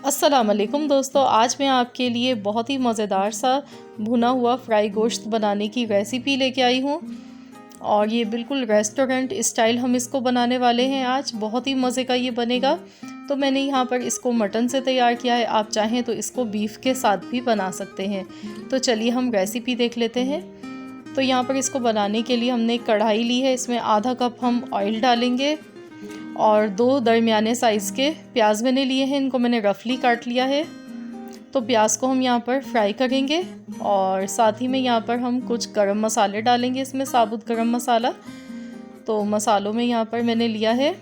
अस्सलाम वालेकुम दोस्तों, आज मैं आपके लिए बहुत ही मज़ेदार सा भुना हुआ फ्राई गोश्त बनाने की रेसिपी लेके आई हूँ। और ये बिल्कुल रेस्टोरेंट स्टाइल हम इसको बनाने वाले हैं। आज बहुत ही मज़े का ये बनेगा। तो मैंने यहाँ पर इसको मटन से तैयार किया है, आप चाहें तो इसको बीफ के साथ भी बना सकते हैं। तो चलिए हम रेसिपी देख लेते हैं। तो यहाँ पर इसको बनाने के लिए हमने एक कढ़ाई ली है, इसमें आधा कप हम ऑयल डालेंगे और 2 दरमियाने साइज़ के प्याज मैंने लिए हैं, इनको मैंने रफली काट लिया है। तो प्याज को हम यहाँ पर फ्राई करेंगे और साथ ही में यहाँ पर हम कुछ गरम मसाले डालेंगे, इसमें साबुत गरम मसाला। तो मसालों में यहाँ पर मैंने लिया है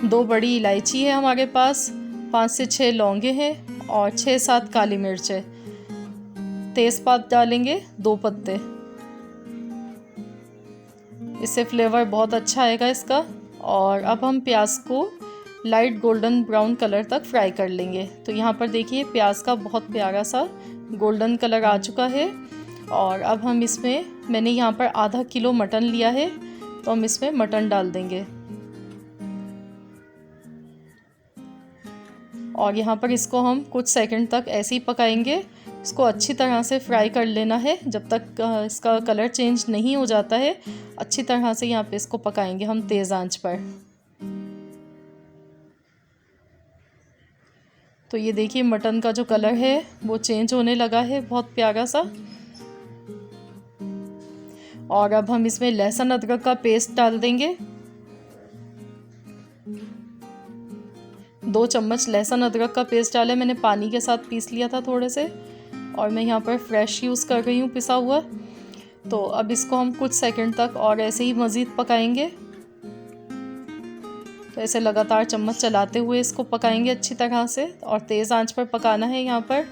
2 बड़ी इलायची है हमारे पास, 5 से 6 लौंगे हैं और 6-7 काली मिर्च है। तेज़पात डालेंगे 2 पत्ते, इससे फ्लेवर बहुत अच्छा आएगा इसका। और अब हम प्याज को लाइट गोल्डन ब्राउन कलर तक फ्राई कर लेंगे। तो यहाँ पर देखिए प्याज का बहुत प्यारा सा गोल्डन कलर आ चुका है। और अब हम इसमें, मैंने यहाँ पर आधा किलो मटन लिया है, तो हम इसमें मटन डाल देंगे। और यहाँ पर इसको हम कुछ सेकंड तक ऐसे ही पकाएंगे। इसको अच्छी तरह से फ्राई कर लेना है, जब तक इसका कलर चेंज नहीं हो जाता है अच्छी तरह से यहाँ पे इसको पकाएंगे हम तेज़ आंच पर। तो ये देखिए मटन का जो कलर है वो चेंज होने लगा है, बहुत प्यारा सा। और अब हम इसमें लहसुन अदरक का पेस्ट डाल देंगे। 2 चम्मच लहसुन अदरक का पेस्ट डाला, मैंने पानी के साथ पीस लिया था थोड़े से, और मैं यहाँ पर फ्रेश यूज़ कर रही हूँ पिसा हुआ। तो अब इसको हम कुछ सेकंड तक और ऐसे ही मज़ीद पकाएंगे। तो ऐसे लगातार चम्मच चलाते हुए इसको पकाएंगे अच्छी तरह से, और तेज़ आंच पर पकाना है यहाँ पर।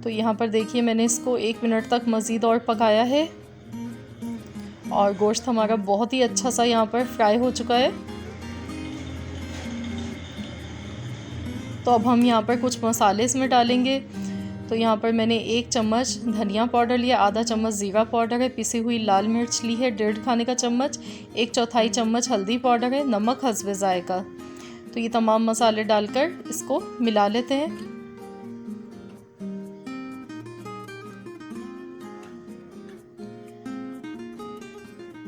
तो यहाँ पर देखिए मैंने इसको 1 मिनट तक मज़ीद और पकाया है और गोश्त हमारा बहुत ही अच्छा सा यहाँ पर फ्राई हो चुका है। तो अब हम यहाँ पर कुछ मसाले इसमें डालेंगे। तो यहाँ पर मैंने 1 चम्मच धनिया पाउडर लिया, आधा चम्मच ज़ीरा पाउडर है, पिसी हुई लाल मिर्च ली है 1.5 खाने का चम्मच, 1/4 चम्मच हल्दी पाउडर है, नमक हस्बे जायका। तो ये तमाम मसाले डालकर इसको मिला लेते हैं।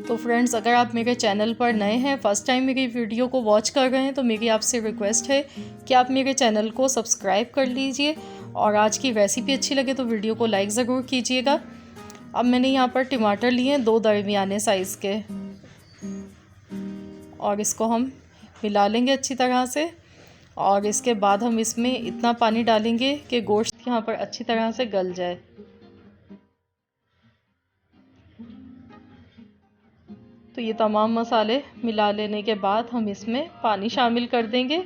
तो फ्रेंड्स, अगर आप मेरे चैनल पर नए हैं, फर्स्ट टाइम मेरी वीडियो को वॉच कर रहे हैं, तो मेरी आपसे रिक्वेस्ट है कि आप मेरे चैनल को सब्सक्राइब कर लीजिए। और आज की रेसिपी अच्छी लगे तो वीडियो को लाइक ज़रूर कीजिएगा। अब मैंने यहाँ पर टमाटर लिए हैं 2 दरमियाने साइज़ के, और इसको हम मिला लेंगे अच्छी तरह से। और इसके बाद हम इसमें इतना पानी डालेंगे कि गोश्त यहाँ पर अच्छी तरह से गल जाए। तो ये तमाम मसाले मिला लेने के बाद हम इसमें पानी शामिल कर देंगे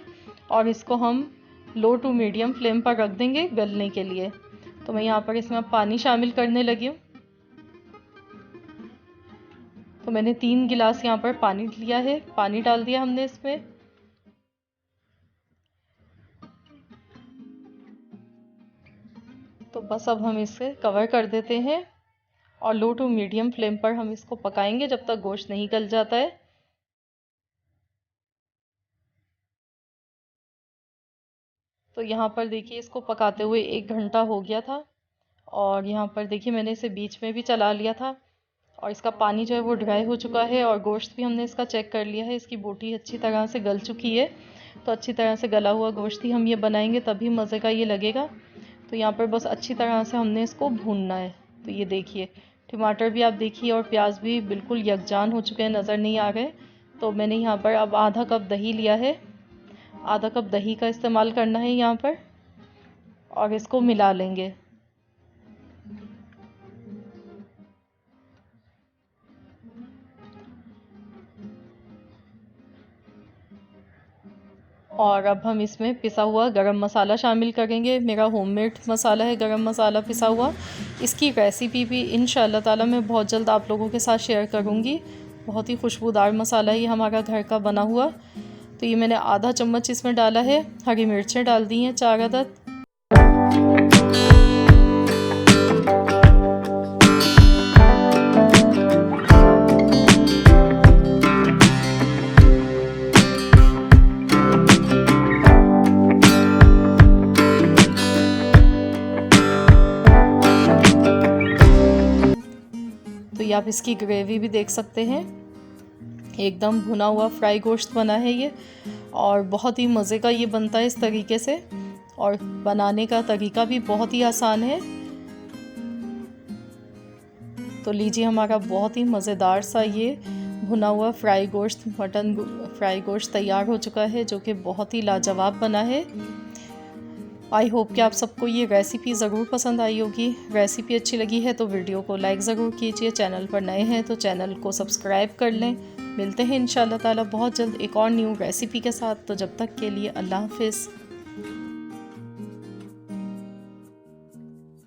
और इसको हम लो टू मीडियम फ्लेम पर रख देंगे गलने के लिए। तो मैं यहाँ पर इसमें पानी शामिल करने लगी हूँ। तो मैंने 3 गिलास यहाँ पर पानी लिया है, पानी डाल दिया हमने इसमें। तो बस अब हम इसे कवर कर देते हैं और लो टू मीडियम फ्लेम पर हम इसको पकाएंगे जब तक गोश्त नहीं गल जाता है। तो यहाँ पर देखिए इसको पकाते हुए 1 घंटा हो गया था, और यहाँ पर देखिए मैंने इसे बीच में भी चला लिया था और इसका पानी जो है वो ड्राई हो चुका है। और गोश्त भी हमने इसका चेक कर लिया है, इसकी बोटी अच्छी तरह से गल चुकी है। तो अच्छी तरह से गला हुआ गोश्त ही हम ये बनाएंगे, तभी मज़े का ये लगेगा। तो यहाँ पर बस अच्छी तरह से हमने इसको भूनना है। तो ये देखिए टमाटर भी आप देखिए और प्याज भी बिल्कुल यकजान हो चुके हैं, नज़र नहीं आ रहे। तो मैंने यहाँ पर अब आधा कप दही लिया है, आधा कप दही का इस्तेमाल करना है यहाँ पर, और इसको मिला लेंगे। और अब हम इसमें पिसा हुआ गरम मसाला शामिल करेंगे। मेरा होममेड मसाला है गरम मसाला पिसा हुआ। इसकी रेसिपी भी इंशाअल्लाह ताला मैं बहुत जल्द आप लोगों के साथ शेयर करूँगी। बहुत ही खुशबूदार मसाला है ये हमारा घर का बना हुआ। तो ये मैंने आधा चम्मच इसमें डाला है। हरी मिर्चें डाल दी हैं 4 अदद। तो ये आप इसकी ग्रेवी भी देख सकते हैं, एकदम भुना हुआ फ्राई गोश्त बना है ये, और बहुत ही मज़े का ये बनता है इस तरीके से, और बनाने का तरीका भी बहुत ही आसान है। तो लीजिए हमारा बहुत ही मज़ेदार सा ये भुना हुआ फ्राई गोश्त, मटन फ्राई गोश्त तैयार हो चुका है, जो कि बहुत ही लाजवाब बना है। आई होप कि आप सबको ये रेसिपी ज़रूर पसंद आई होगी। रेसिपी अच्छी लगी है तो वीडियो को लाइक ज़रूर कीजिए, चैनल पर नए हैं तो चैनल को सब्सक्राइब कर लें। मिलते हैं इंशाल्लाह ताला बहुत जल्द एक और न्यू रेसिपी के साथ। तो जब तक के लिए अल्लाह हाफ़िज़।